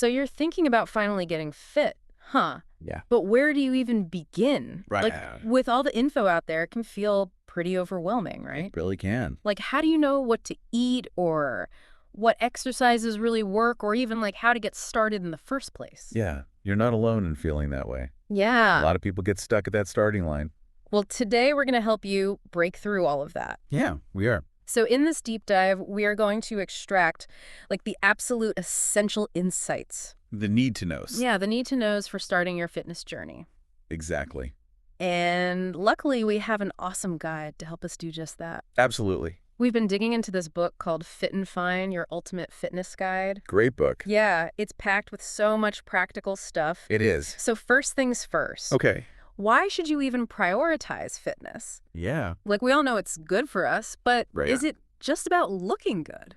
So you're thinking about finally getting fit, huh? Yeah. But where do you even begin? Right. Like, with all the info out there, it can feel pretty overwhelming, right? It really can. Like, how do you know what to eat or what exercises really work or even, like, how to get started in the first place? Yeah. You're not alone in feeling that way. A Yeah. lot of people get stuck at that starting line. Well, today we're going to help you break through all of that. Yeah, we are. So in this deep dive, we are going to extract, like, the absolute essential insights. The need to knows. Yeah, the need to knows for starting your fitness journey. Exactly. And luckily, we have an awesome guide to help us do just that. Absolutely. We've been digging into this book called Fit and Fine, Your Ultimate Fitness Guide. Great book. Yeah, it's packed with so much practical stuff. It is. So first things first. Okay. Why should you even prioritize fitness? Yeah. Like, we all know it's good for us, but Right. is it just about looking good?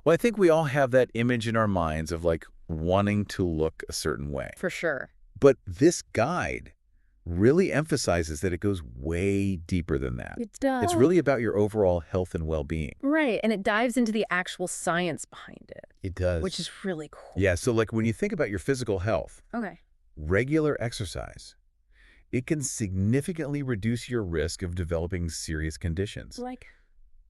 Well, I think we all have that image in our minds of like wanting to look a certain way. For sure. But this guide really emphasizes that it goes way deeper than that. It does. It's really about your overall health and well-being. Right, and it dives into the actual science behind it, It does. which is really cool. Yeah, so like when you think about your physical health, Okay. regular exercise, it can significantly reduce your risk of developing serious conditions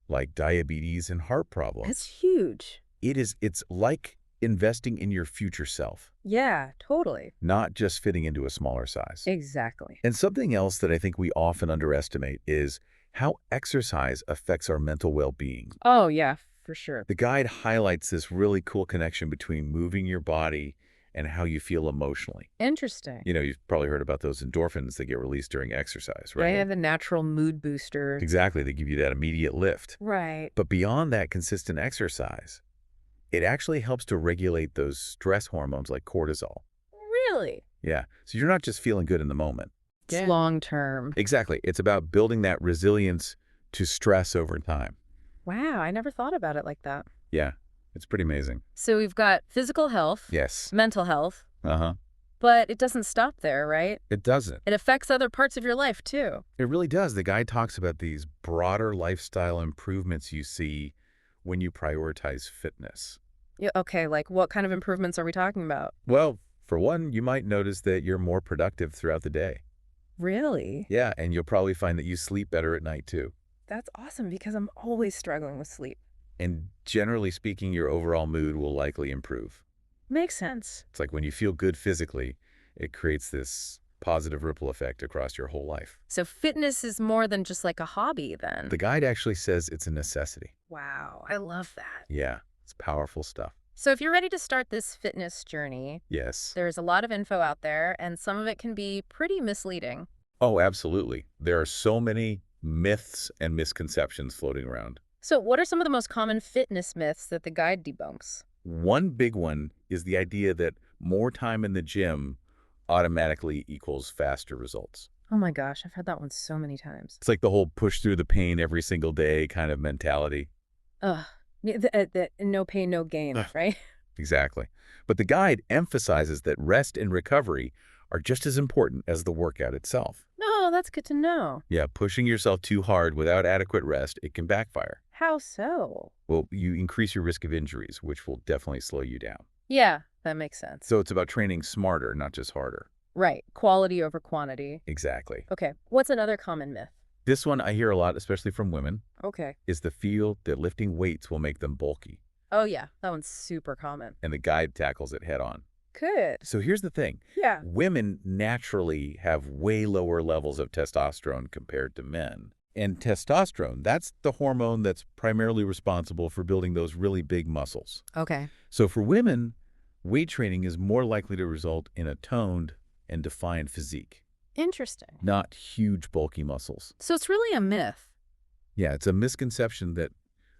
like diabetes and heart problems. That's huge. It's like investing in your future self, Yeah, totally. not just fitting into a smaller size. Exactly. And something else that I think we often underestimate is how exercise affects our mental well-being. Oh, yeah, for sure. The guide highlights this really cool connection between moving your body and how you feel emotionally. Interesting. You know, you've probably heard about those endorphins that get released during exercise, right? They have the natural mood booster. Exactly. They give you that immediate lift. Right. But beyond that consistent exercise, it actually helps to regulate those stress hormones like cortisol. Really? Yeah. So you're not just feeling good in the moment. It's long term. Exactly. It's about building that resilience to stress over time. Wow, I never thought about it like that. Yeah. It's pretty amazing. So we've got physical health, Yes. mental health, Uh-huh. but it doesn't stop there, right? It doesn't. It affects other parts of your life, too. It really does. The guide talks about these broader lifestyle improvements you see when you prioritize fitness. Yeah, okay, like what kind of improvements are we talking about? Well, for one, you might notice that you're more productive throughout the day. Really? Yeah, and you'll probably find that you sleep better at night too. That's awesome because I'm always struggling with sleep. And generally speaking, your overall mood will likely improve. Makes sense. It's like when you feel good physically, it creates this positive ripple effect across your whole life. So fitness is more than just like a hobby then. The guide actually says it's a necessity. Wow, I love that. Yeah, it's powerful stuff. So if you're ready to start this fitness journey, Yes. there's a lot of info out there and some of it can be pretty misleading. Oh, absolutely. There are so many myths and misconceptions floating around. So what are some of the most common fitness myths that the guide debunks? One big one is the idea that more time in the gym automatically equals faster results. Oh my gosh, I've heard that one so many times. It's like the whole push through the pain every single day kind of mentality. Ugh, the no pain, no gain, Ugh. right? Exactly. But the guide emphasizes that rest and recovery are just as important as the workout itself. No, that's good to know. Yeah, pushing yourself too hard without adequate rest, it can backfire. How so? Well, you increase your risk of injuries, which will definitely slow you down. Yeah, that makes sense. So it's about training smarter, not just harder. Right, quality over quantity. Exactly. Okay, what's another common myth? This one I hear a lot, especially from women, Okay. is the feel that lifting weights will make them bulky. Oh yeah, that one's super common. And the guide tackles it head on. Good. So here's the thing. Yeah. Women naturally have way lower levels of testosterone compared to men. And testosterone, that's the hormone that's primarily responsible for building those really big muscles. Okay. So for women, weight training is more likely to result in a toned and defined physique, Interesting. not huge bulky muscles. So it's really a myth. Yeah, it's a misconception that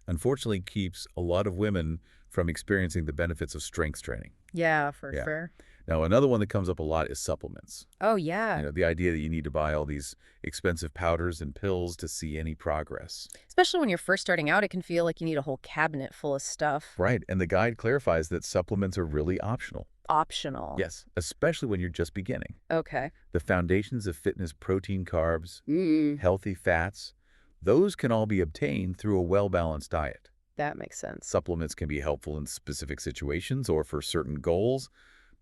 unfortunately keeps a lot of women from experiencing the benefits of strength training. Yeah, for Yeah. sure. Now, another one that comes up a lot is supplements. Oh yeah. You know, the idea that you need to buy all these expensive powders and pills to see any progress. Especially when you're first starting out, it can feel like you need a whole cabinet full of stuff. Right, and the guide clarifies that supplements are really optional. Optional. Yes, especially when you're just beginning. Okay. The foundations of fitness, protein, carbs, Mm, healthy fats, those can all be obtained through a well-balanced diet. that makes sense. Supplements can be helpful in specific situations or for certain goals,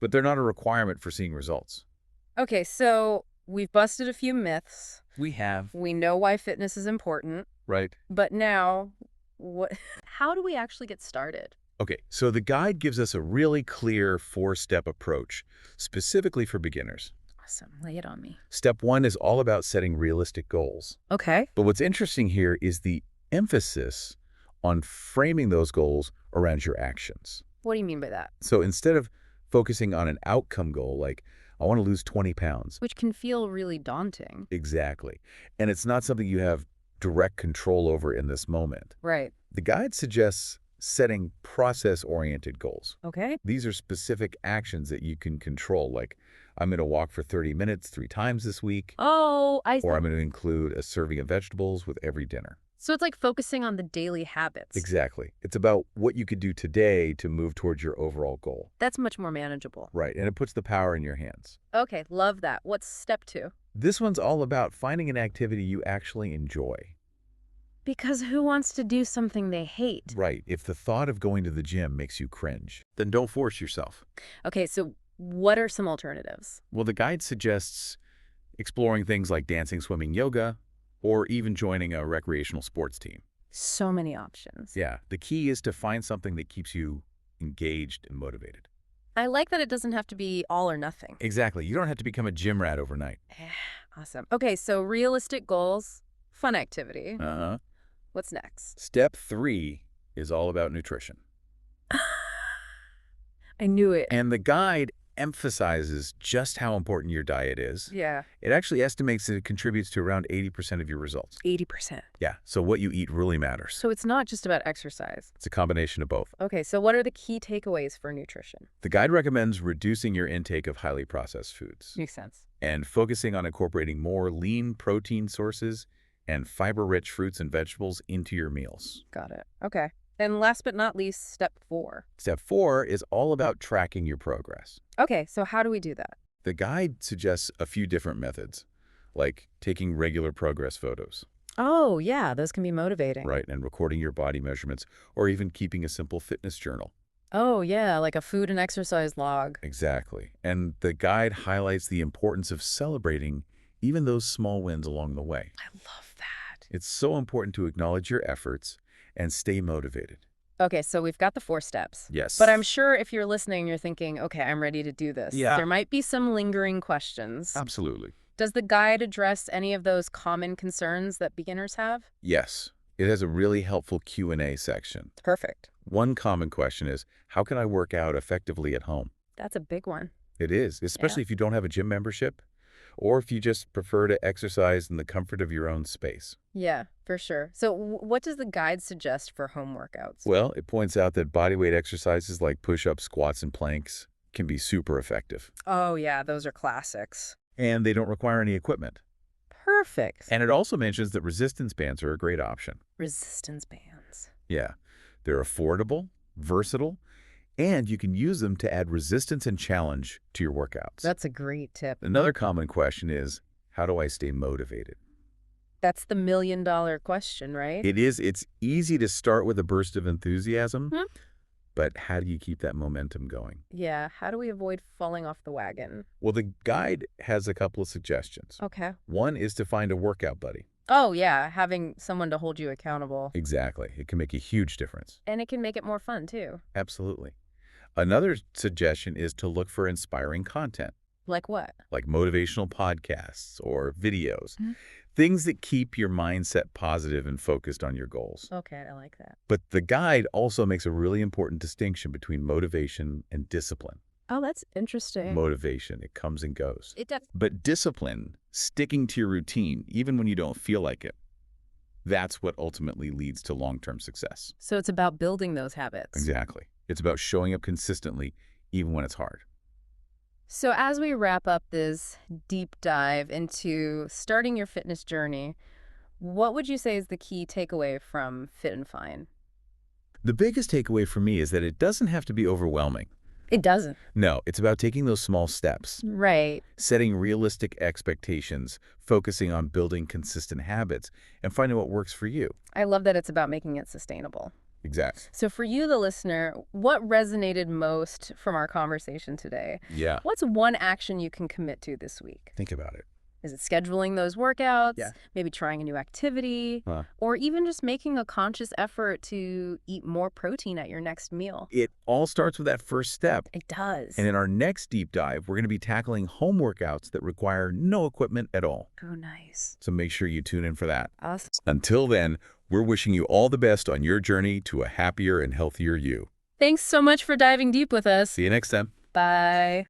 but they're not a requirement for seeing results. Okay, so we've busted a few myths. We have. We know why fitness is important, Right. but now what how do we actually get started? Okay, so the guide gives us a really clear four-step approach, specifically for beginners. Awesome. Lay it on me. Step one is all about setting realistic goals. Okay. But what's interesting here is the emphasis on framing those goals around your actions. What do you mean by that? So instead of focusing on an outcome goal like, I want to lose 20 pounds. Which can feel really daunting. Exactly. And it's not something you have direct control over in this moment. Right. The guide suggests setting process-oriented goals. Okay. These are specific actions that you can control, like I'm going to walk for 30 minutes 3 times this week, Oh, I see. or I'm going to include a serving of vegetables with every dinner. So it's like focusing on the daily habits. Exactly. It's about what you could do today to move towards your overall goal. That's much more manageable. Right, and it puts the power in your hands. Okay, love that. What's step 2? This one's all about finding an activity you actually enjoy. Because who wants to do something they hate? Right, if the thought of going to the gym makes you cringe, then don't force yourself. Okay, so what are some alternatives? Well, the guide suggests exploring things like dancing, swimming, yoga, or even joining a recreational sports team. So many options. Yeah, the key is to find something that keeps you engaged and motivated. I like that it doesn't have to be all or nothing. Exactly. You don't have to become a gym rat overnight. Awesome. Okay, so realistic goals, fun activity. Uh-huh. What's next? Step 3 is all about nutrition. I knew it. And the guide emphasizes just how important your diet is. Yeah, It actually estimates that it contributes to around 80% of your results. 80%. Yeah, so what you eat really matters. So it's not just about exercise. It's a combination of both. Okay, so what are the key takeaways for nutrition? The guide recommends reducing your intake of highly processed foods Makes sense. and focusing on incorporating more lean protein sources and fiber-rich fruits and vegetables into your meals. Got it. Okay. And last but not least, step 4. Step 4 is all about tracking your progress. Okay, so how do we do that? The guide suggests a few different methods, like taking regular progress photos, Oh, yeah, those can be motivating. right, and recording your body measurements, or even keeping a simple fitness journal. Oh, yeah, like a food and exercise log. Exactly. And the guide highlights the importance of celebrating even those small wins along the way. I love that. It's so important to acknowledge your efforts and stay motivated. Okay, so we've got the 4 steps. Yes. But I'm sure if you're listening, you're thinking, okay, I'm ready to do this. Yeah. There might be some lingering questions. Absolutely. Does the guide address any of those common concerns that beginners have? Yes. It has a really helpful Q&A section. Perfect. One common question is, how can I work out effectively at home? That's a big one. It is, especially if you don't have a gym membership or if you just prefer to exercise in the comfort of your own space. Yeah, for sure. So what does the guide suggest for home workouts? Well, it points out that bodyweight exercises like push-ups, squats, and planks can be super effective. Oh, yeah, those are classics. And they don't require any equipment. Perfect. And it also mentions that resistance bands are a great option. Resistance bands. Yeah, they're affordable, versatile, and you can use them to add resistance and challenge to your workouts. That's a great tip. Another common question is, how do I stay motivated? That's the million-dollar question, right? It's easy to start with a burst of enthusiasm, Hmm? but how do you keep that momentum going? Yeah, how do we avoid falling off the wagon? Well, the guide has a couple of suggestions. Okay. One is to find a workout buddy. Oh, yeah, having someone to hold you accountable. Exactly. It can make a huge difference. And it can make it more fun, too. Absolutely. Another suggestion is to look for inspiring content, Like what? like motivational podcasts or videos, Mhm. things that keep your mindset positive and focused on your goals. Okay, I like that. But the guide also makes a really important distinction between motivation and discipline. Oh, that's interesting. Motivation, it comes and goes. It does. But discipline, sticking to your routine, even when you don't feel like it, that's what ultimately leads to long-term success. So it's about building those habits. Exactly. It's about showing up consistently, even when it's hard. So as we wrap up this deep dive into starting your fitness journey, what would you say is the key takeaway from Fit and Fine? The biggest takeaway for me is that it doesn't have to be overwhelming. It doesn't. No, it's about taking those small steps, Right. setting realistic expectations, focusing on building consistent habits, and finding what works for you. I love that it's about making it sustainable. Exactly. So for you, the listener, what resonated most from our conversation today? Yeah. What's one action you can commit to this week? Think about it. Is it scheduling those workouts? Yeah. Maybe trying a new activity? Huh. Or even just making a conscious effort to eat more protein at your next meal? It all starts with that first step. It does. And in our next deep dive, we're going to be tackling home workouts that require no equipment at all. Oh, nice. So make sure you tune in for that. Awesome. Until then, we're wishing you all the best on your journey to a happier and healthier you. Thanks so much for diving deep with us. See you next time. Bye.